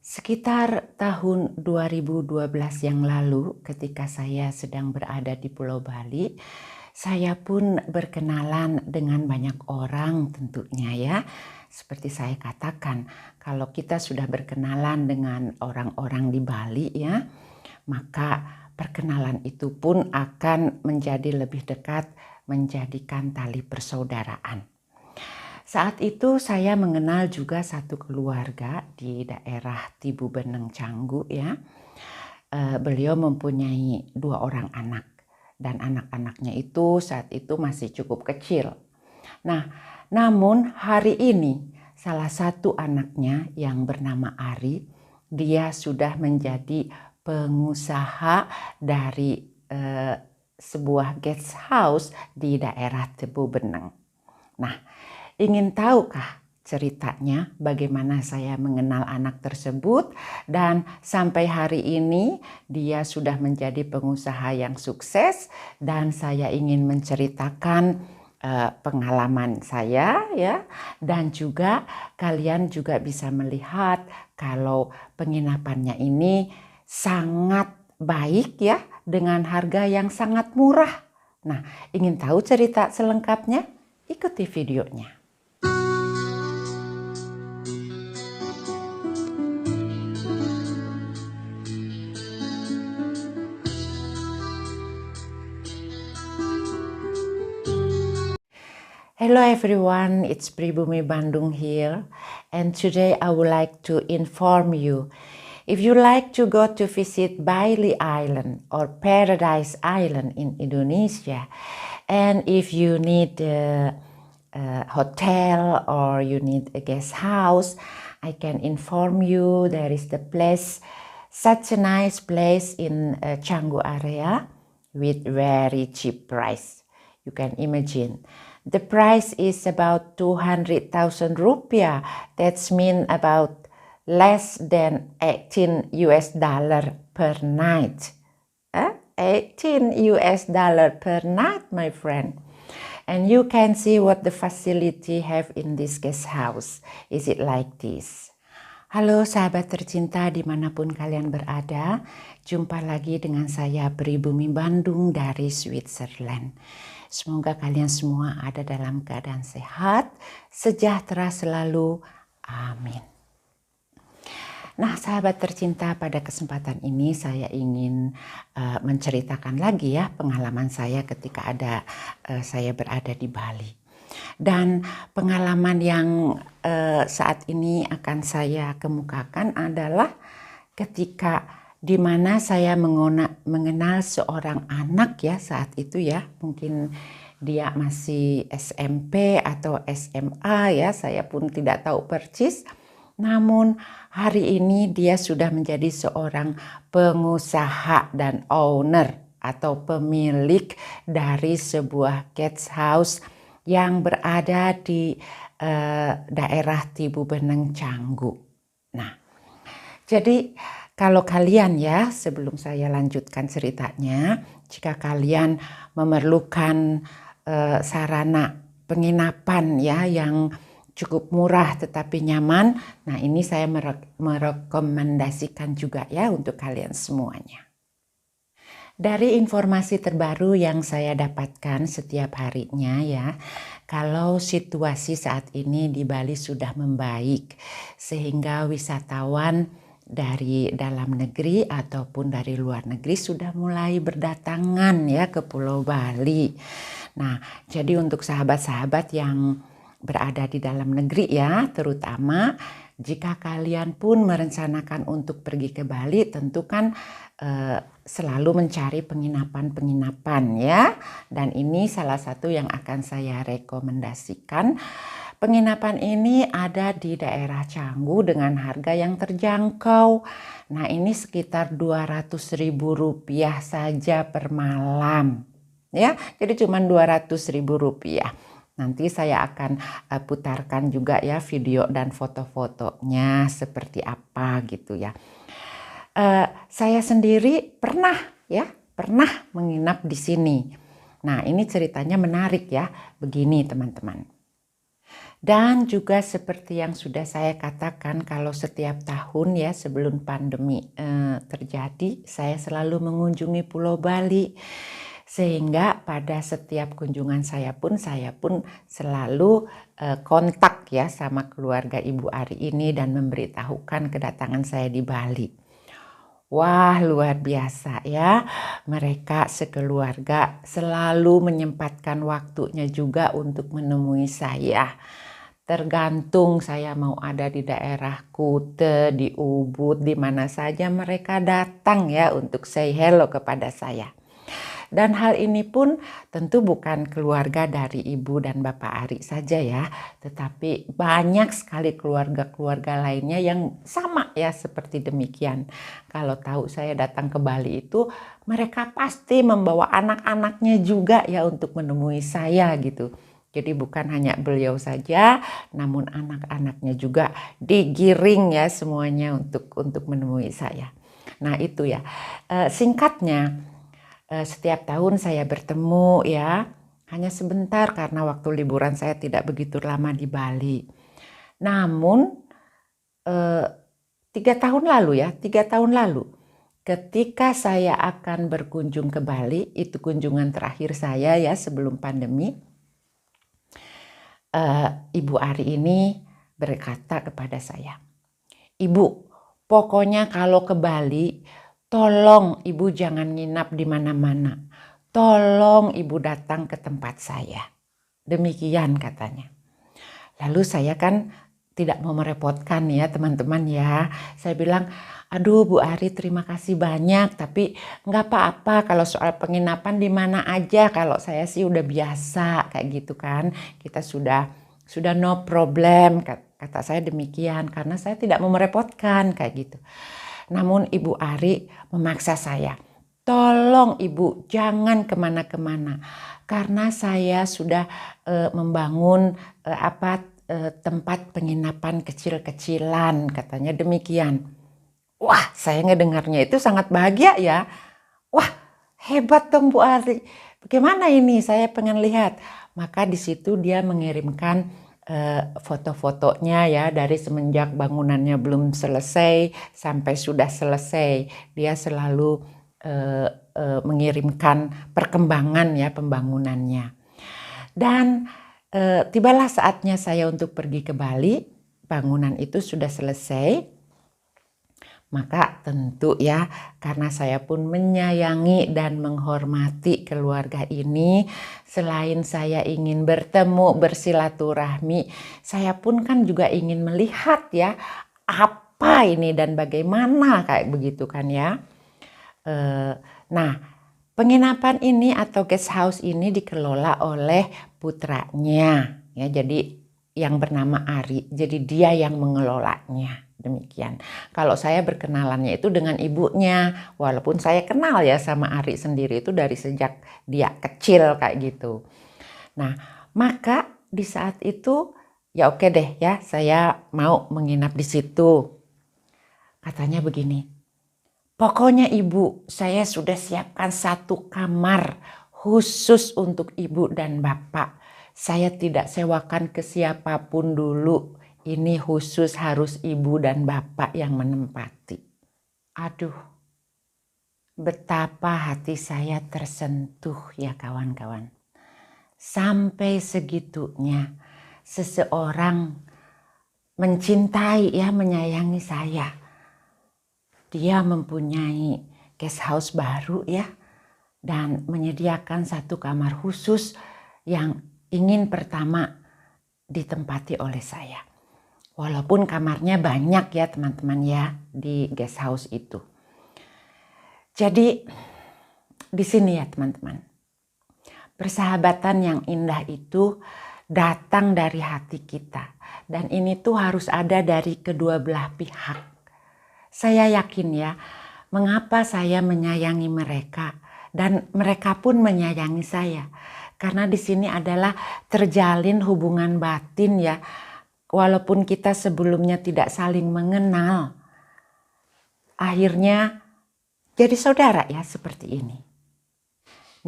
Sekitar tahun 2012 yang lalu ketika saya sedang berada di Pulau Bali, saya pun berkenalan dengan banyak orang tentunya ya. Seperti saya katakan, kalau kita sudah berkenalan dengan orang-orang di Bali ya, maka perkenalan itu pun akan menjadi lebih dekat, menjadikan tali persaudaraan. Saat itu saya mengenal juga satu keluarga di daerah Tibu Beneng Canggu ya. Beliau mempunyai 2 orang anak dan anak-anaknya itu saat itu masih cukup kecil. Nah, namun hari ini salah satu anaknya yang bernama Ari, dia sudah menjadi pengusaha dari sebuah guest house di daerah Tibu Beneng. Nah, ingin tahukah ceritanya bagaimana saya mengenal anak tersebut dan sampai hari ini dia sudah menjadi pengusaha yang sukses dan saya ingin menceritakan pengalaman saya ya, dan juga kalian juga bisa melihat kalau penginapannya ini sangat baik ya, dengan harga yang sangat murah. Nah, ingin tahu cerita selengkapnya? Ikuti videonya. Hello everyone, it's Pribumi Bandung here, and today I would like to inform you. If you like to go to visit Bali Island or Paradise Island in Indonesia, and if you need a hotel or you need a guest house, I can inform you there is the place, such a nice place in Canggu area with very cheap price. You can imagine. The price is about 200,000 rupiah. That's mean about less than $18 per night. 18 US dollar per night, my friend. And you can see what the facility have in this guest house. Is it like this? Halo sahabat tercinta dimanapun kalian berada. Jumpa lagi dengan saya Pribumi Bandung dari Switzerland. Semoga kalian semua ada dalam keadaan sehat, sejahtera selalu. Amin. Nah, sahabat tercinta, pada kesempatan ini saya ingin menceritakan lagi ya pengalaman saya ketika saya berada di Bali. Dan pengalaman yang saat ini akan saya kemukakan adalah ketika di mana saya mengenal seorang anak ya saat itu ya, mungkin dia masih SMP atau SMA ya, saya pun tidak tahu persis. Namun hari ini dia sudah menjadi seorang pengusaha dan owner atau pemilik dari sebuah guest house yang berada di daerah Tibu Beneng Canggu. Nah, jadi kalau kalian ya, sebelum saya lanjutkan ceritanya, jika kalian memerlukan sarana penginapan ya yang cukup murah tetapi nyaman, nah ini saya merekomendasikan juga ya untuk kalian semuanya. Dari informasi terbaru yang saya dapatkan setiap harinya ya, kalau situasi saat ini di Bali sudah membaik sehingga wisatawan dari dalam negeri ataupun dari luar negeri sudah mulai berdatangan ya ke Pulau Bali. Nah, jadi untuk sahabat-sahabat yang berada di dalam negeri ya, terutama jika kalian pun merencanakan untuk pergi ke Bali, tentu kan selalu mencari penginapan-penginapan ya. Dan ini salah satu yang akan saya rekomendasikan. Penginapan ini ada di daerah Canggu dengan harga yang terjangkau. Nah, ini sekitar 200.000 rupiah saja per malam. Ya, jadi cuma 200.000 rupiah. Nanti saya akan putarkan juga ya video dan foto-fotonya seperti apa gitu ya. Saya sendiri pernah menginap di sini. Nah, ini ceritanya menarik ya. Begini teman-teman. Dan juga seperti yang sudah saya katakan, kalau setiap tahun ya sebelum pandemi terjadi, saya selalu mengunjungi Pulau Bali. Sehingga pada setiap kunjungan saya pun selalu kontak ya sama keluarga Ibu Ari ini dan memberitahukan kedatangan saya di Bali. Wah, luar biasa ya. Mereka sekeluarga selalu menyempatkan waktunya juga untuk menemui saya. Tergantung saya mau ada di daerah Kute, di Ubud, di mana saja mereka datang ya untuk say hello kepada saya. Dan hal ini pun tentu bukan keluarga dari Ibu dan Bapak Ari saja ya, tetapi banyak sekali keluarga-keluarga lainnya yang sama ya seperti demikian. Kalau tahu saya datang ke Bali itu, mereka pasti membawa anak-anaknya juga ya untuk menemui saya gitu. Jadi bukan hanya beliau saja, namun anak-anaknya juga digiring ya semuanya untuk menemui saya. Nah itu ya, singkatnya. Setiap tahun saya bertemu ya, hanya sebentar karena waktu liburan saya tidak begitu lama di Bali. Namun 3 tahun lalu ketika saya akan berkunjung ke Bali, itu kunjungan terakhir saya ya sebelum pandemi, Ibu Ari ini berkata kepada saya, "Ibu, pokoknya kalau ke Bali, tolong Ibu jangan nginap di mana-mana. Tolong Ibu datang ke tempat saya." Demikian katanya. Lalu saya kan tidak mau merepotkan ya teman-teman ya. Saya bilang, aduh Bu Ari terima kasih banyak, tapi nggak apa-apa kalau soal penginapan di mana aja. Kalau saya sih udah biasa kayak gitu kan. Kita sudah no problem, kata saya demikian. Karena saya tidak mau merepotkan kayak gitu. Namun Ibu Ari memaksa saya, tolong Ibu jangan kemana-kemana. Karena saya sudah membangun tempat penginapan kecil-kecilan, katanya demikian. Wah, saya ngedengarnya itu sangat bahagia ya. Wah, hebat dong Bu Ari. Bagaimana ini? Saya pengen lihat. Maka di situ dia mengirimkan foto-fotonya ya dari semenjak bangunannya belum selesai sampai sudah selesai. Dia selalu mengirimkan perkembangan ya pembangunannya. Dan tibalah saatnya saya untuk pergi ke Bali. Bangunan itu sudah selesai. Maka tentu ya karena saya pun menyayangi dan menghormati keluarga ini, selain saya ingin bertemu bersilaturahmi, saya pun kan juga ingin melihat ya apa ini dan bagaimana kayak begitu kan ya. Nah penginapan ini atau guest house ini dikelola oleh putranya ya, jadi yang bernama Ari, jadi dia yang mengelolanya. Demikian. Kalau saya berkenalannya itu dengan ibunya, walaupun saya kenal ya sama Ari sendiri itu dari sejak dia kecil kayak gitu. Nah, maka di saat itu ya oke deh ya, saya mau menginap di situ. Katanya begini, pokoknya Ibu, saya sudah siapkan 1 kamar khusus untuk Ibu dan Bapak. Saya tidak sewakan ke siapapun dulu. Ini khusus harus Ibu dan Bapak yang menempati. Aduh, betapa hati saya tersentuh ya kawan-kawan. Sampai segitunya seseorang mencintai ya, menyayangi saya. Dia mempunyai guest house baru ya, dan menyediakan 1 kamar khusus yang ingin pertama ditempati oleh saya. Walaupun kamarnya banyak ya teman-teman ya di guest house itu. Jadi di sini ya teman-teman, persahabatan yang indah itu datang dari hati kita. Dan ini tuh harus ada dari kedua belah pihak. Saya yakin ya, mengapa saya menyayangi mereka dan mereka pun menyayangi saya. Karena di sini adalah terjalin hubungan batin ya. Walaupun kita sebelumnya tidak saling mengenal, akhirnya jadi saudara ya seperti ini.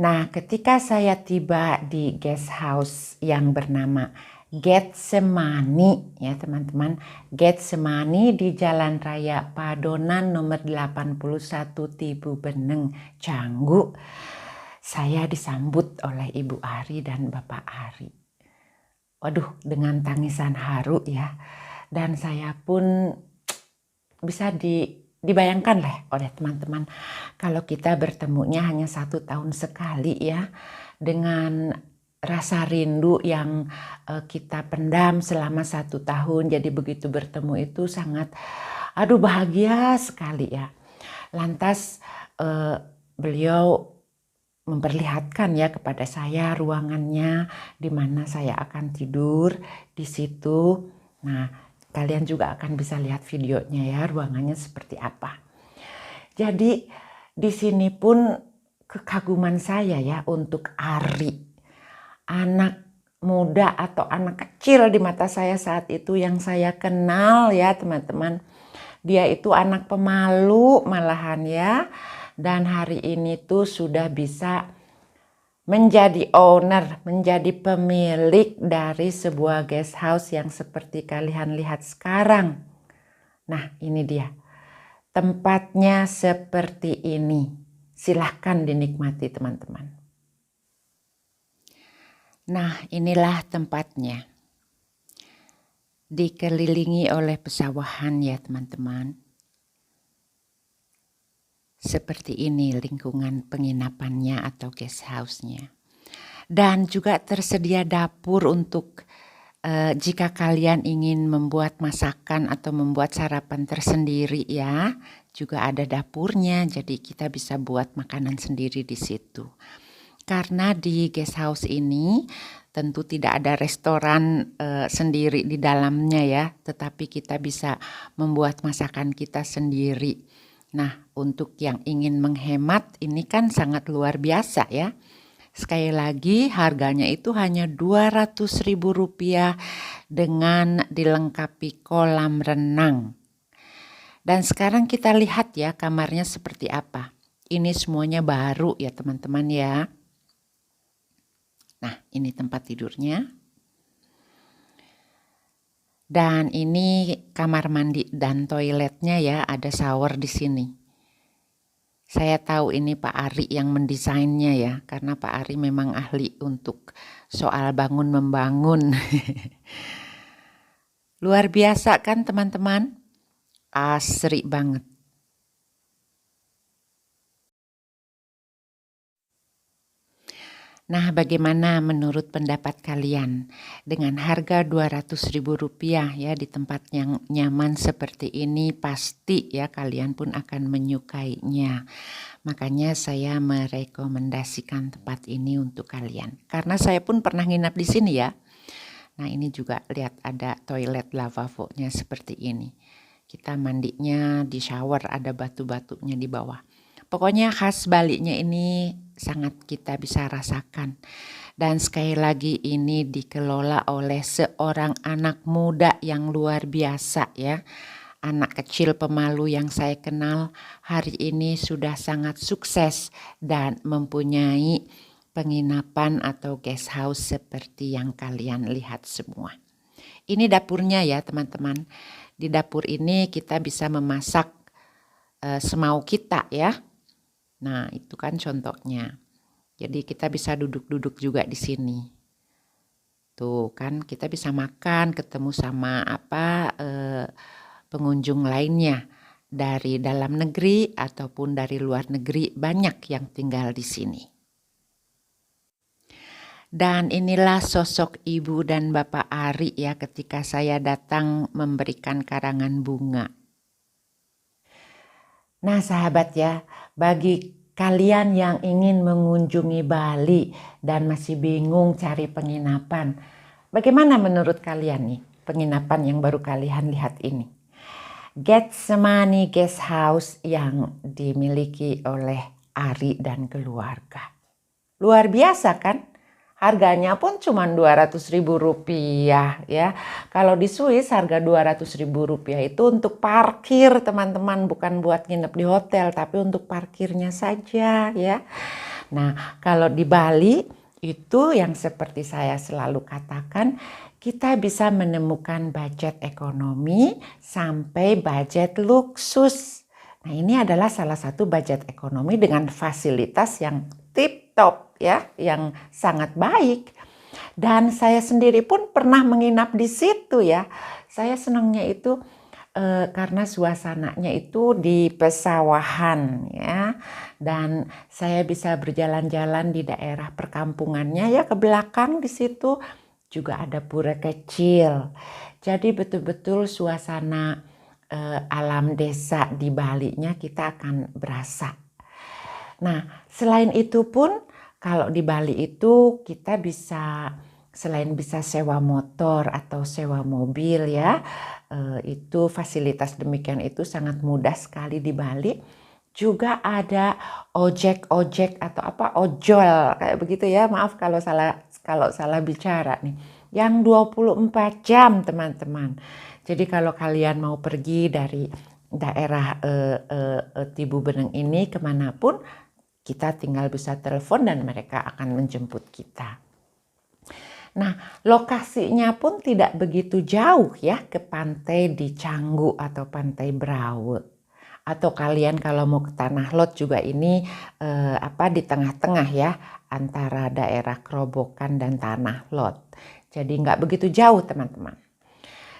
Nah, ketika saya tiba di guest house yang bernama Getsemani ya teman-teman. Getsemani di Jalan Raya Padonan nomor 81 Tibu Beneng, Canggu. Saya disambut oleh Ibu Ari dan Bapak Ari. Waduh, dengan tangisan haru ya. Dan saya pun bisa dibayangkan lah oleh teman-teman kalau kita bertemunya hanya 1 tahun sekali ya, dengan rasa rindu yang kita pendam selama 1 tahun. Jadi begitu bertemu itu sangat bahagia sekali ya. Lantas beliau memperlihatkan ya kepada saya ruangannya di mana saya akan tidur di situ. Nah, kalian juga akan bisa lihat videonya ya, ruangannya seperti apa. Jadi di sini pun kekaguman saya ya untuk Ari. Anak muda atau anak kecil di mata saya saat itu yang saya kenal ya teman-teman. Dia itu anak pemalu malahan ya. Dan hari ini tuh sudah bisa menjadi owner, menjadi pemilik dari sebuah guest house yang seperti kalian lihat sekarang. Nah, ini dia. Tempatnya seperti ini. Silahkan dinikmati teman-teman. Nah, inilah tempatnya. Dikelilingi oleh pesawahan ya teman-teman. Seperti ini lingkungan penginapannya atau guest house-nya. Dan juga tersedia dapur untuk jika kalian ingin membuat masakan atau membuat sarapan tersendiri ya. Juga ada dapurnya, jadi kita bisa buat makanan sendiri di situ. Karena di guest house ini tentu tidak ada restoran sendiri di dalamnya ya, tetapi kita bisa membuat masakan kita sendiri. Nah, untuk yang ingin menghemat ini kan sangat luar biasa ya. Sekali lagi harganya itu hanya Rp200.000 dengan dilengkapi kolam renang. Dan sekarang kita lihat ya kamarnya seperti apa. Ini semuanya baru ya teman-teman ya. Nah, ini tempat tidurnya. Dan ini kamar mandi dan toiletnya ya, ada shower di sini. Saya tahu ini Pak Ari yang mendesainnya ya, karena Pak Ari memang ahli untuk soal bangun membangun. Luar biasa kan teman-teman? Asri banget. Nah, bagaimana menurut pendapat kalian? Dengan harga Rp200.000 ya di tempat yang nyaman seperti ini, pasti ya kalian pun akan menyukainya. Makanya saya merekomendasikan tempat ini untuk kalian. Karena saya pun pernah nginap di sini ya. Nah, ini juga lihat ada toilet lavabo-nya seperti ini. Kita mandinya di shower, ada batu-batunya di bawah. Pokoknya khas Bali-nya ini sangat kita bisa rasakan. Dan sekali lagi ini dikelola oleh seorang anak muda yang luar biasa ya. Anak kecil pemalu yang saya kenal hari ini sudah sangat sukses dan mempunyai penginapan atau guest house seperti yang kalian lihat semua. Ini dapurnya ya teman-teman. Di dapur ini kita bisa memasak semau kita ya. Nah, itu kan contohnya. Jadi kita bisa duduk-duduk juga di sini. Tuh kan kita bisa makan, ketemu sama pengunjung lainnya dari dalam negeri ataupun dari luar negeri, banyak yang tinggal di sini. Dan inilah sosok Ibu dan Bapak Ari ya ketika saya datang memberikan karangan bunga. Nah sahabat ya, bagi kalian yang ingin mengunjungi Bali dan masih bingung cari penginapan, bagaimana menurut kalian nih penginapan yang baru kalian lihat ini? Getsemani Guest House yang dimiliki oleh Ari dan keluarga. Luar biasa kan? Harganya pun cuma Rp200.000 ya. Kalau di Swiss harga Rp200.000 itu untuk parkir teman-teman, bukan buat nginep di hotel tapi untuk parkirnya saja ya. Nah, kalau di Bali itu yang seperti saya selalu katakan, kita bisa menemukan budget ekonomi sampai budget luksus. Nah, ini adalah salah satu budget ekonomi dengan fasilitas yang tip-top ya, yang sangat baik. Dan saya sendiri pun pernah menginap di situ ya. Saya senangnya itu karena suasananya itu di pesawahan ya, dan saya bisa berjalan-jalan di daerah perkampungannya ya, ke belakang di situ juga ada pura kecil. Jadi betul-betul suasana alam desa di Bali-nya kita akan berasa. Nah, selain itu pun kalau di Bali itu kita bisa, selain bisa sewa motor atau sewa mobil ya, itu fasilitas demikian itu sangat mudah sekali di Bali. Juga ada ojek-ojek atau ojol kayak begitu ya, maaf kalau salah bicara nih, yang 24 jam teman-teman. Jadi kalau kalian mau pergi dari daerah Tibu Beneng ini kemanapun, kita tinggal bisa telepon dan mereka akan menjemput kita. Nah, lokasinya pun tidak begitu jauh ya ke pantai di Canggu atau pantai Brawe. Atau kalian kalau mau ke Tanah Lot juga ini di tengah-tengah ya, antara daerah Kerobokan dan Tanah Lot. Jadi nggak begitu jauh teman-teman.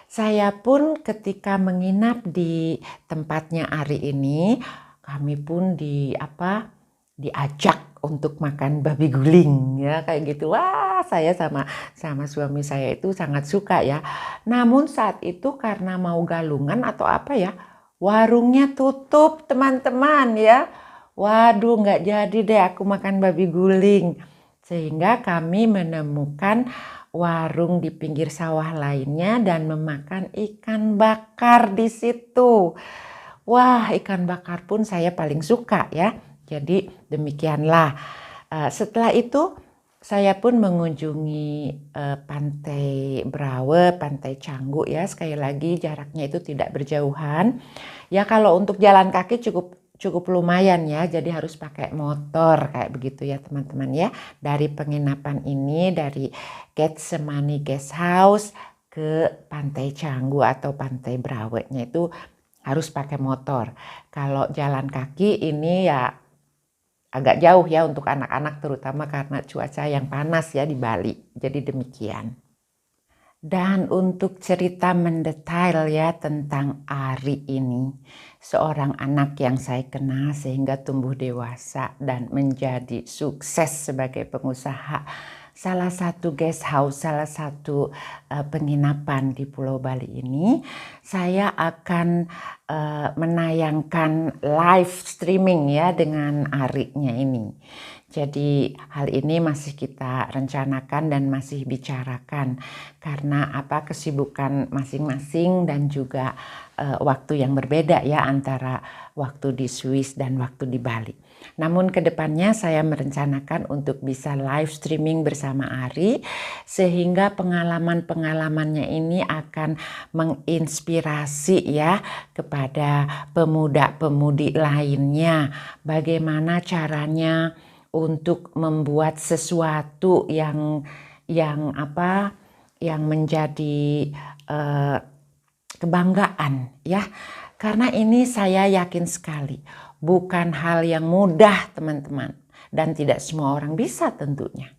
Saya pun ketika menginap di tempatnya Ari ini, kami pun diajak untuk makan babi guling ya, kayak gitu. Wah, saya sama suami saya itu sangat suka ya. Namun saat itu karena mau galungan atau warungnya tutup teman-teman ya. Waduh, nggak jadi deh aku makan babi guling. Sehingga kami menemukan warung di pinggir sawah lainnya dan memakan ikan bakar di situ. Wah, ikan bakar pun saya paling suka ya. Jadi demikianlah. Setelah itu saya pun mengunjungi pantai Brawe, pantai Canggu ya. Sekali lagi jaraknya itu tidak berjauhan. Ya kalau untuk jalan kaki cukup lumayan ya. Jadi harus pakai motor kayak begitu ya teman-teman ya. Dari penginapan ini, dari Getsemani Guest House ke pantai Canggu atau pantai Brawe-nya itu harus pakai motor. Kalau jalan kaki ini ya agak jauh ya untuk anak-anak, terutama karena cuaca yang panas ya di Bali. Jadi demikian. Dan untuk cerita mendetail ya tentang Ari ini, seorang anak yang saya kenal sehingga tumbuh dewasa dan menjadi sukses sebagai pengusaha salah satu guest house, salah satu penginapan di Pulau Bali ini, saya akan menayangkan live streaming ya dengan Ari-nya ini. Jadi hal ini masih kita rencanakan dan masih bicarakan karena kesibukan masing-masing dan juga waktu yang berbeda ya antara waktu di Swiss dan waktu di Bali. Namun kedepannya saya merencanakan untuk bisa live streaming bersama Ari sehingga pengalaman-pengalamannya ini akan menginspirasi ya kepada pemuda-pemudi lainnya bagaimana caranya untuk membuat sesuatu yang menjadi kebanggaan ya. Karena ini saya yakin sekali bukan hal yang mudah teman-teman, dan tidak semua orang bisa tentunya.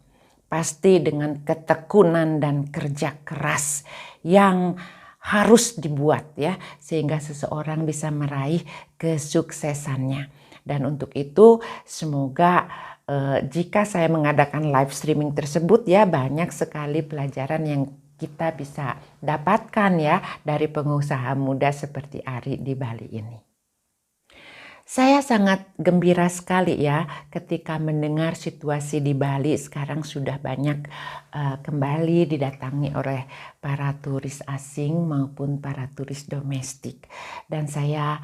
Pasti dengan ketekunan dan kerja keras yang harus dibuat ya, sehingga seseorang bisa meraih kesuksesannya. Dan untuk itu semoga jika saya mengadakan live streaming tersebut ya, banyak sekali pelajaran yang kita bisa dapatkan ya dari pengusaha muda seperti Ari di Bali ini. Saya sangat gembira sekali ya ketika mendengar situasi di Bali sekarang sudah banyak kembali didatangi oleh para turis asing maupun para turis domestik. Dan saya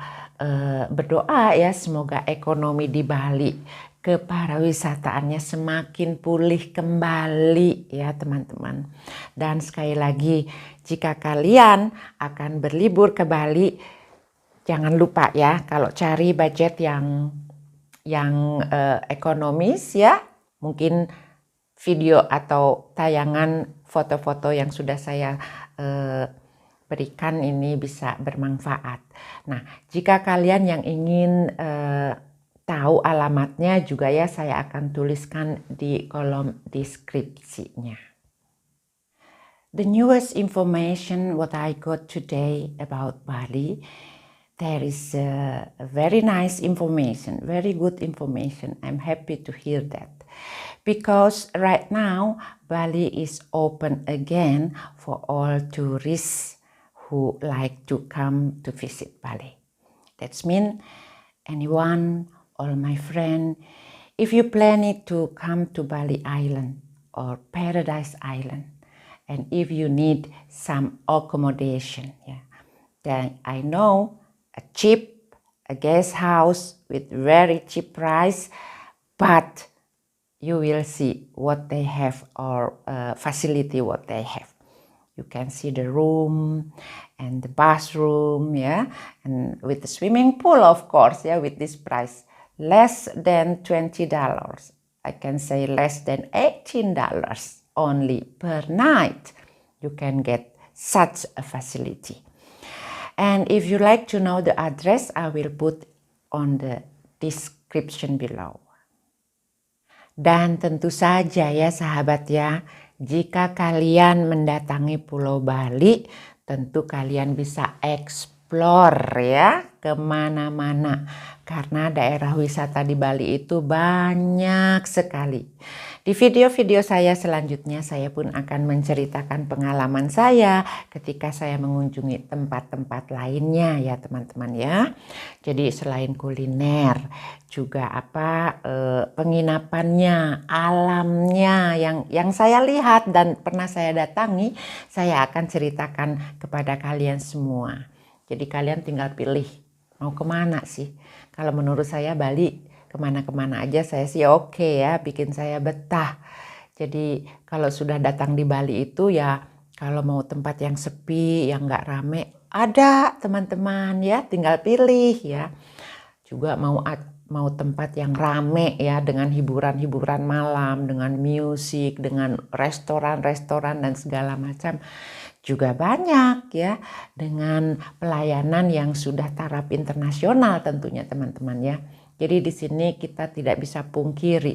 berdoa ya semoga ekonomi di Bali kepariwisataannya semakin pulih kembali ya teman-teman. Dan sekali lagi jika kalian akan berlibur ke Bali, jangan lupa ya kalau cari budget yang ekonomis ya, mungkin video atau tayangan foto-foto yang sudah saya berikan ini bisa bermanfaat. Nah, jika kalian yang ingin tahu alamatnya juga ya, saya akan tuliskan di kolom deskripsinya. The newest information what I got today about Bali, there is a very nice information, very good information. I'm happy to hear that. Because right now, Bali is open again for all tourists who like to come to visit Bali. That means anyone, all my friend, if you planning to come to Bali Island or Paradise Island, and if you need some accommodation, then I know a guest house with very cheap price, but you will see what they have or facility what they have. You can see the room and the bathroom, and with the swimming pool, of course, with this price, less than $20. I can say less than $18 only per night. You can get such a facility. And if you like to know the address, I will put on the description below. Dan tentu saja ya sahabat ya, jika kalian mendatangi Pulau Bali, tentu kalian bisa explore ya kemana-mana. Karena daerah wisata di Bali itu banyak sekali. Di video-video saya selanjutnya saya pun akan menceritakan pengalaman saya ketika saya mengunjungi tempat-tempat lainnya ya teman-teman ya. Jadi selain kuliner juga penginapannya, alamnya yang saya lihat dan pernah saya datangi, saya akan ceritakan kepada kalian semua. Jadi kalian tinggal pilih mau kemana sih. Kalau menurut saya Bali kemana-kemana aja saya sih oke ya, bikin saya betah. Jadi kalau sudah datang di Bali itu ya, kalau mau tempat yang sepi, yang nggak rame, ada teman-teman ya, tinggal pilih ya. Juga mau tempat yang rame ya, dengan hiburan-hiburan malam, dengan musik, dengan restoran-restoran dan segala macam. Juga banyak ya, dengan pelayanan yang sudah taraf internasional tentunya teman-teman ya. Jadi di sini kita tidak bisa pungkiri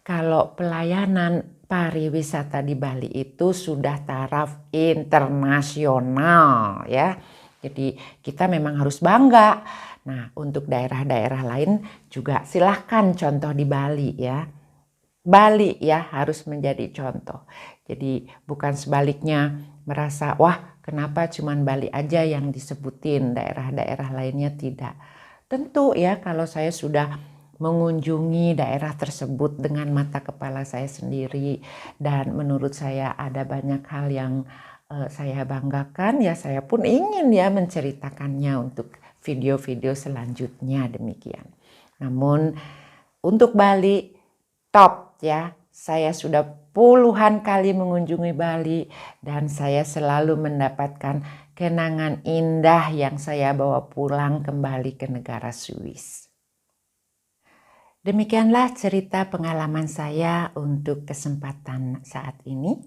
kalau pelayanan pariwisata di Bali itu sudah taraf internasional ya. Jadi kita memang harus bangga. Nah, untuk daerah-daerah lain juga silahkan contoh di Bali ya. Bali ya harus menjadi contoh. Jadi bukan sebaliknya merasa wah kenapa cuman Bali aja yang disebutin, daerah-daerah lainnya tidak. Tentu ya kalau saya sudah mengunjungi daerah tersebut dengan mata kepala saya sendiri dan menurut saya ada banyak hal yang saya banggakan ya, saya pun ingin ya menceritakannya untuk video-video selanjutnya demikian. Namun untuk Bali top ya, saya sudah puluhan kali mengunjungi Bali dan saya selalu mendapatkan kenangan indah yang saya bawa pulang kembali ke negara Swiss. Demikianlah cerita pengalaman saya untuk kesempatan saat ini.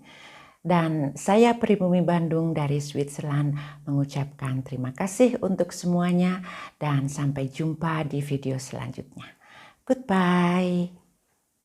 Dan saya Pribumi Bandung dari Switzerland mengucapkan terima kasih untuk semuanya dan sampai jumpa di video selanjutnya. Goodbye.